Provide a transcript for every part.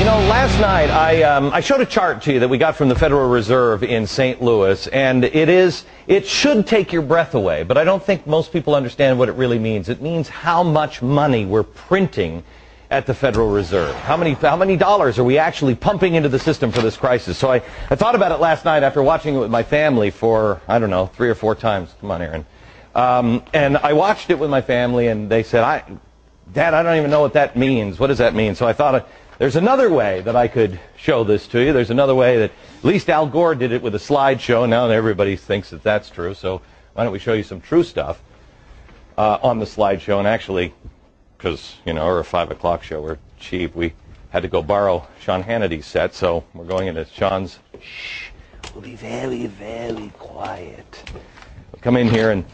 You know, last night I showed a chart to you that we got from the Federal Reserve in St. Louis, and it should take your breath away, but I don't think most people understand what it really means. It means how much money we're printing at the Federal Reserve. How many dollars are we actually pumping into the system for this crisis? So I thought about it last night after watching it with my family for, I don't know, 3 or 4 times. Come on, Aaron. And I watched it with my family, and they said, Dad, I don't even know what that means. What does that mean? So I thought, there's another way that I could show this to you. There's another way that at least Al Gore did it with a slideshow. Now everybody thinks that that's true. So why don't we show you some true stuff on the slideshow? And actually, because, you know, we're a 5 o'clock show, we're cheap, we had to go borrow Sean Hannity's set. So we're going into Sean's. Shh, we'll be very, very quiet. We'll come in here, and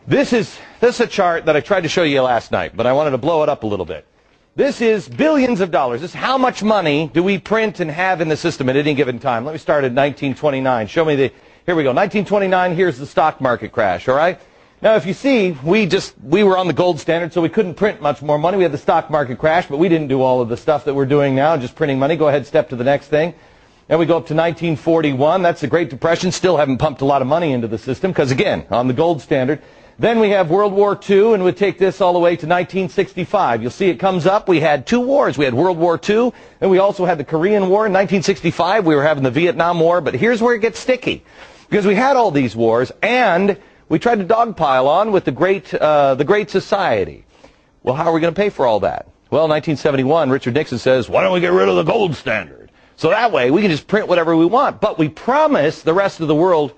this is a chart that I tried to show you last night, but I wanted to blow it up a little bit. This is billions of dollars. This is how much money do we print and have in the system at any given time. Let me start at 1929. Show me here we go. 1929, here's the stock market crash, all right? Now, if you see, we were on the gold standard, so we couldn't print much more money. We had the stock market crash, but we didn't do all of the stuff that we're doing now, just printing money. Go ahead, step to the next thing. Then we go up to 1941. That's the Great Depression. Still haven't pumped a lot of money into the system because, again, on the gold standard. Then we have World War II, and we take this all the way to 1965. You'll see it comes up. We had 2 wars. We had World War II, and we also had the Korean War. In 1965, we were having the Vietnam War. But here's where it gets sticky, because we had all these wars, and we tried to dogpile on with the Great Society. Well, how are we going to pay for all that? Well, 1971, Richard Nixon says, why don't we get rid of the gold standard? So that way, we can just print whatever we want. But we promise the rest of the world,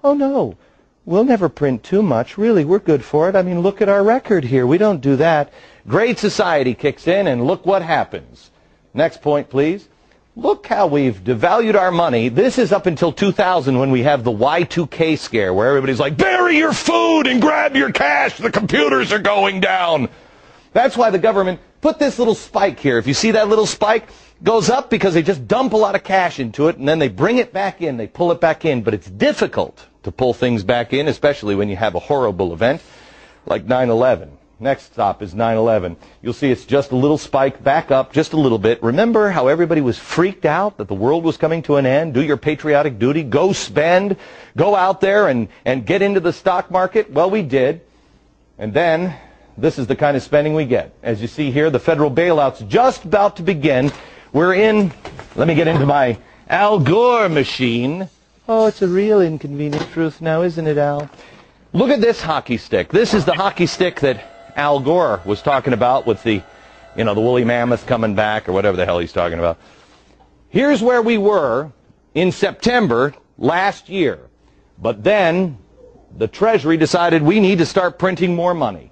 oh, no. We'll never print too much. Really, we're good for it. I mean, look at our record here. We don't do that. Great Society kicks in, and look what happens. Next point, please. Look how we've devalued our money. This is up until 2000 when we have the Y2K scare, where everybody's like, bury your food and grab your cash. The computers are going down. That's why the government put this little spike here. If you see that little spike, goes up because they just dump a lot of cash into it, and then they bring it back in. They pull it back in. But it's difficult to pull things back in, especially when you have a horrible event like 9/11. Next stop is 9/11. You'll see it's just a little spike back up just a little bit. Remember how everybody was freaked out that the world was coming to an end? Do your patriotic duty. Go spend. Go out there and get into the stock market. Well, we did. And then this is the kind of spending we get. As you see here, the federal bailout's just about to begin. We're in, let me get into my Al Gore machine. Oh, it's a real inconvenient truth now, isn't it, Al? Look at this hockey stick. This is the hockey stick that Al Gore was talking about with the, you know, the woolly mammoth coming back or whatever the hell he's talking about. Here's where we were in September last year. But then the Treasury decided we need to start printing more money.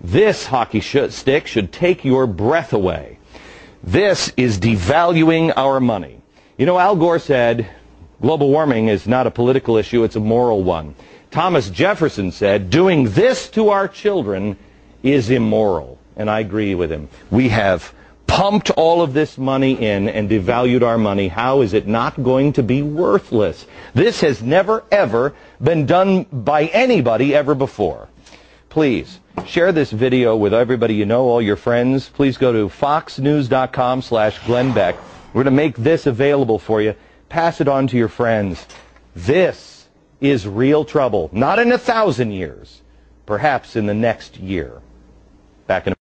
This hockey stick should take your breath away. This is devaluing our money. You know, Al Gore said, global warming is not a political issue, it's a moral one. Thomas Jefferson said, doing this to our children is immoral. And I agree with him. We have pumped all of this money in and devalued our money. How is it not going to be worthless? This has never, ever been done by anybody ever before. Please share this video with everybody you know, all your friends. Please go to foxnews.com/Glenn Beck. We're going to make this available for you. Pass it on to your friends. This is real trouble. Not in 1,000 years. Perhaps in the next year. Back in